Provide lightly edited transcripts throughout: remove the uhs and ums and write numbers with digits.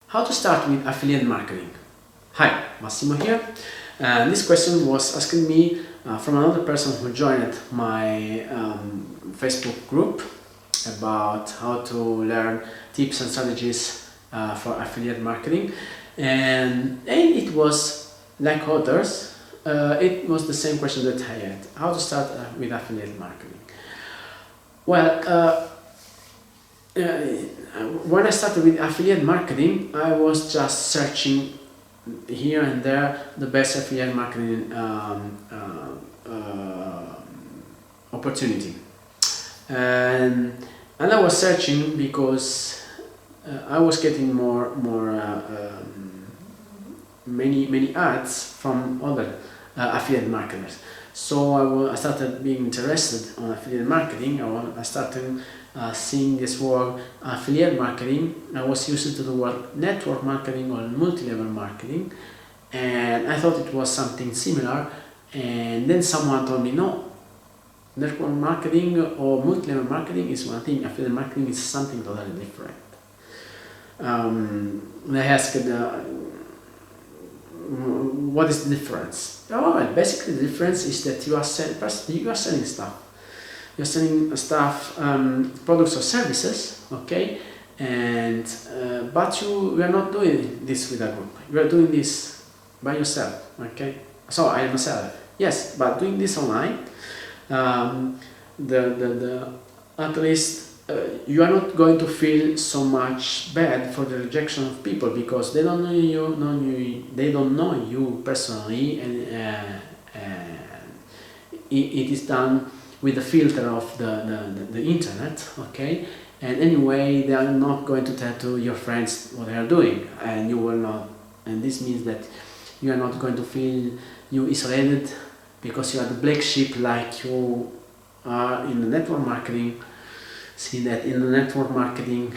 How to start with affiliate marketing? Hi, Massimo here. This question was asked me from another person who joined my Facebook group about how to learn tips and strategies for affiliate marketing, and it was like others. It was the same question that I had: how to start with affiliate marketing. Well, when I started with affiliate marketing, I was just searching here and there the best affiliate marketing opportunity, and I was searching because I was getting many ads from other affiliate marketers. So I started being interested on affiliate marketing. I started seeing this word affiliate marketing. I was used to the word network marketing or multi-level marketing, and I thought it was something similar. And then someone told me, no, network marketing or multi-level marketing is one thing, affiliate marketing is something totally different. They asked, what is the difference? Oh, well, basically the difference is that you are selling stuff. You're selling stuff, products or services, okay? And but you are not doing this with a group. You are doing this by yourself, okay? So I am a seller, yes, but doing this online, at least you are not going to feel so much bad for the rejection of people because they don't know you, they don't know you personally, and it is done with the filter of the internet, okay? And anyway, they are not going to tell to your friends what they are doing, and you will not. And this means that you are not going to feel you isolated because you are the black sheep like you are in the network marketing. See that in the network marketing,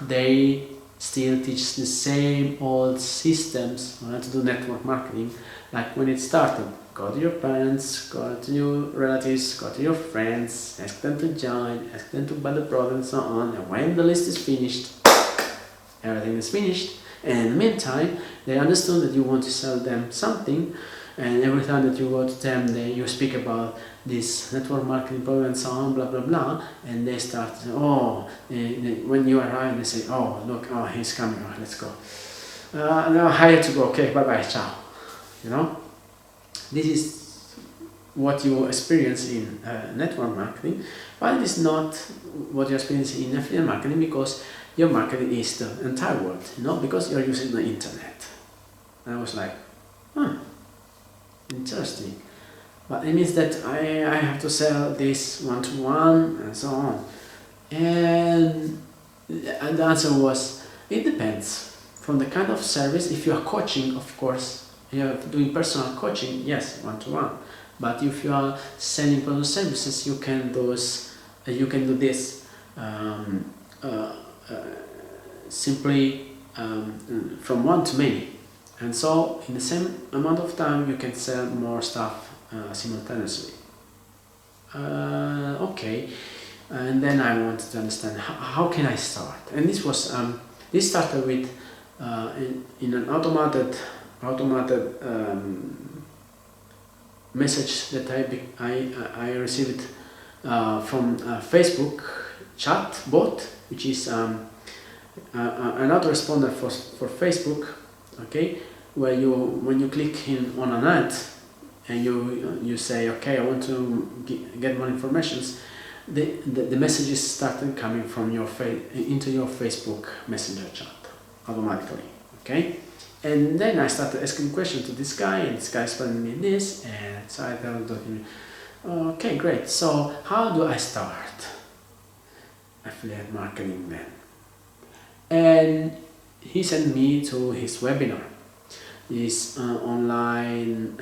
they still teach the same old systems on how to do network marketing, like when it started. Go to your parents, go to your relatives, go to your friends, ask them to join, ask them to buy the product and so on. And when the list is finished, everything is finished. And in the meantime, they understand that you want to sell them something, and every time that you go to them, you speak about this network marketing program and so on, blah blah blah, and they start, when you arrive, they say, oh look, oh he's coming, oh, let's go. Now I have to go, okay, bye bye, ciao. You know, this is what you experience in network marketing, but it is not what you experience in affiliate marketing, because your marketing is the entire world, you know, because you are using the internet. And I was like, interesting. But it means that I have to sell this one-to-one and so on. And the answer was, it depends from the kind of service. If you are coaching, of course, you are doing personal coaching, yes, one-to-one. But if you are selling product services, you can do this simply from one to many. And so in the same amount of time you can sell more stuff simultaneously. Okay, and then I wanted to understand how can I start, and this was this started with in an automated message that I received from Facebook chat bot, which is an autoresponder for Facebook, okay, where when you click on an ad and you say, okay, I want to get more information, the messages started coming from your into your Facebook Messenger chat automatically, okay? And then I started asking questions to this guy, and this guy explained me this, and so I told him, okay, great, so how do I start affiliate marketing then? And he sent me to his webinar, his online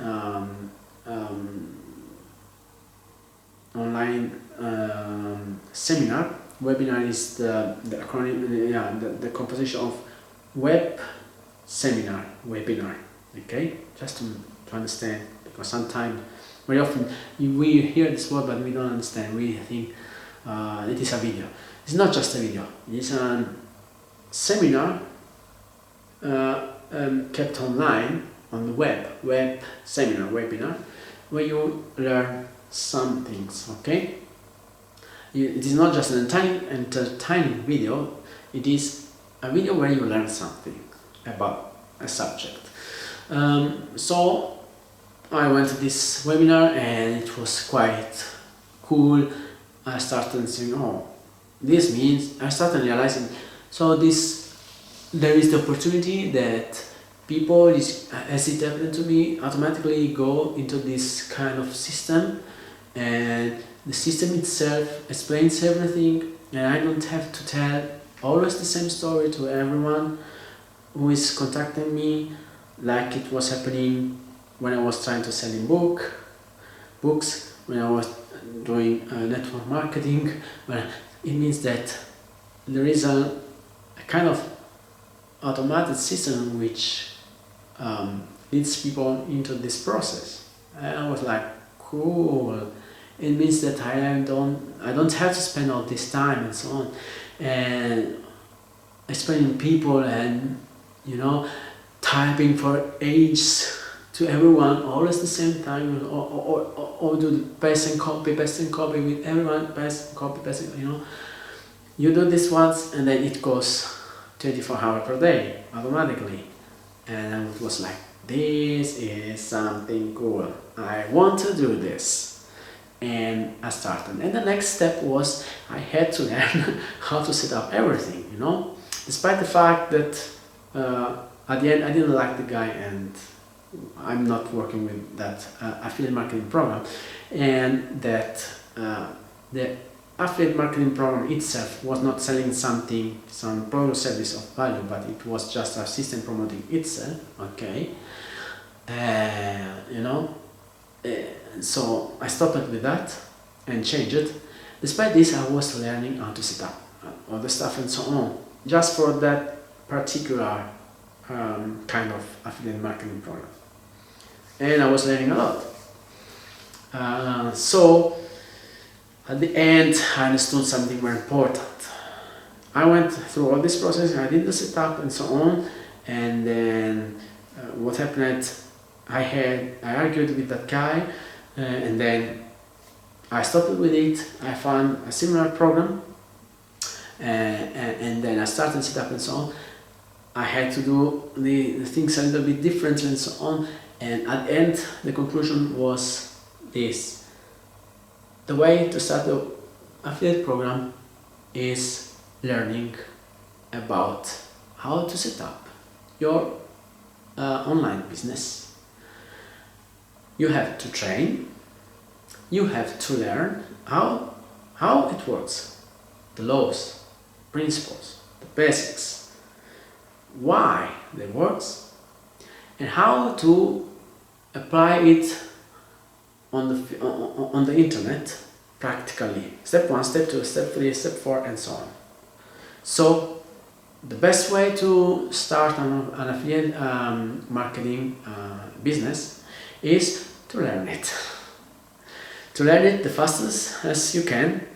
seminar. Webinar is the acronym, the composition of web seminar, webinar. Okay, just to understand, because sometimes, very often, we hear this word but we don't understand. We think it is a video. It's not just a video. It's a seminar kept online on the web seminar, webinar, where you learn some things, okay? It is not just an entertaining video, it is a video where you learn something about a subject. So I went to this webinar and it was quite cool. I started saying, oh, this means, I started realizing, so there is the opportunity that people, as it happened to me, automatically go into this kind of system, and the system itself explains everything, and I don't have to tell always the same story to everyone who is contacting me, like it was happening when I was trying to sell in books, when I was doing network marketing. It means that there is a kind of automated system which leads people into this process. And I was like, cool. It means that I don't have to spend all this time and so on, and explaining people and typing for ages to everyone all at the same time, or do the paste and copy with everyone, paste, copy, you do this once and then it goes 24 hours per day automatically. And I was like, this is something cool, I want to do this. And I started, and the next step was I had to learn how to set up everything, despite the fact that at the end I didn't like the guy and I'm not working with that affiliate marketing program, and that the affiliate marketing program itself was not selling some product or service of value, but it was just a system promoting itself, okay? So I stopped with that and changed it. Despite this, I was learning how to set up all the stuff and so on, just for that particular kind of affiliate marketing program. And I was learning a lot. So at the end, I understood something very important. I went through all this process, I did the setup and so on, and then what happened, I argued with that guy, and then I stopped with it. I found a similar program, and then I started setup and so on. I had to do the things a little bit differently and so on, and at the end the conclusion was this: the way to start the affiliate program is learning about how to set up your online business. You have to train, you have to learn how it works, the laws, principles, the basics, why they works, and how to apply it on the internet practically. Step 1, step 2, step 3, step 4, and so on. So the best way to start an affiliate marketing business is to learn it. To learn it the fastest as you can,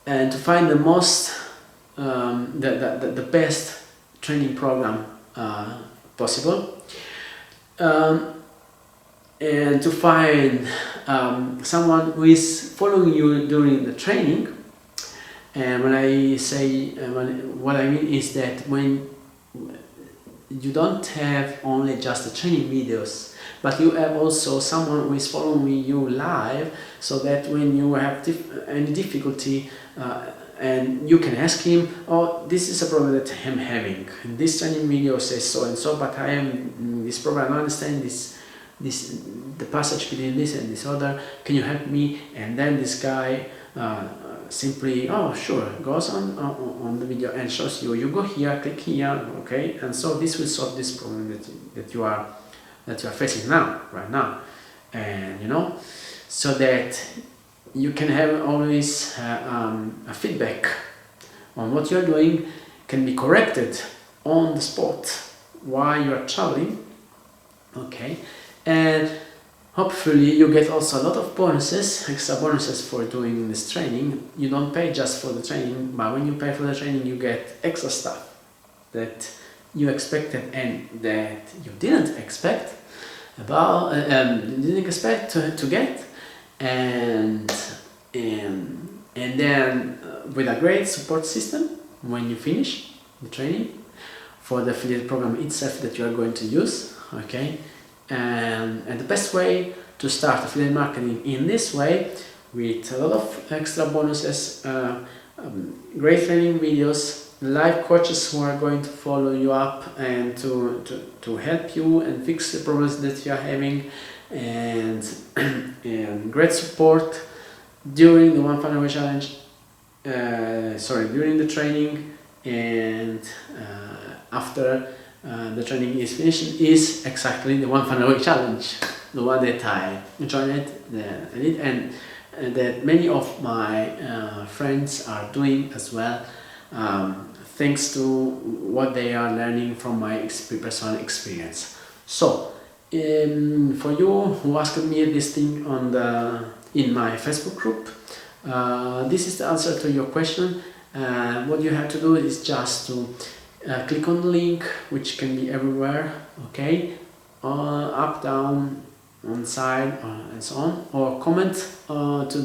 and to find the most the best training program possible, and to find someone who is following you during the training. And when I say what I mean is that when you don't have only just the training videos, but you have also someone who is following you live, so that when you have any difficulty, and you can ask him, oh, this is a problem that I'm having, and this training video says so and so, but I am this problem, I don't understand the passage between this and this other, can you help me? And then this guy simply, oh sure, goes on the video and shows you, you go here, click here, okay, and so this will solve this problem that you are facing right now, and so that you can have always a feedback on what you're doing, can be corrected on the spot while you are traveling, okay, and hopefully you get also a lot of bonuses, extra bonuses for doing this training. You don't pay just for the training, but when you pay for the training you get extra stuff that you expected and that you didn't expect to get, and then with a great support system when you finish the training for the affiliate program itself that you are going to use, okay? And the best way to start affiliate marketing in this way, with a lot of extra bonuses, great training videos, live coaches who are going to follow you up and to help you and fix the problems that you are having, and great support during the One Funnel Away Challenge, during the training, and after the training is finished, is exactly the One Funnel Away Challenge, the one that I joined and that many of my friends are doing as well, thanks to what they are learning from my personal experience. So for you who asked me this thing in my Facebook group, this is the answer to your question. What you have to do is just to click on the link, which can be everywhere, okay, up, down, on side, and so on, or comment to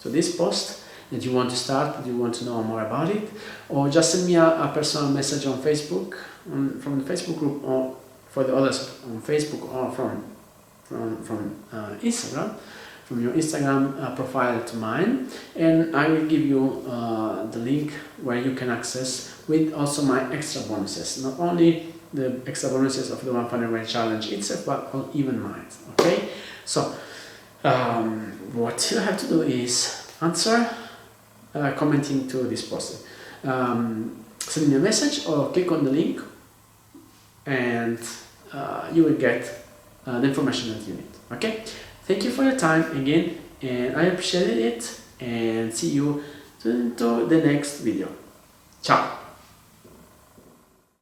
this post that you want to start, that you want to know more about it, or just send me a personal message on Facebook, from the Facebook group, or for the others on Facebook, or from Instagram, from your Instagram profile to mine, and I will give you the link where you can access with also my extra bonuses, not only the extra bonuses of the One Funnel Away Challenge itself, but even mine, okay? So what you have to do is answer commenting to this post, send me a message or click on the link, and you will get the information that you need, okay? Thank you for your time again, and I appreciate it, and see you to the next video. Ciao!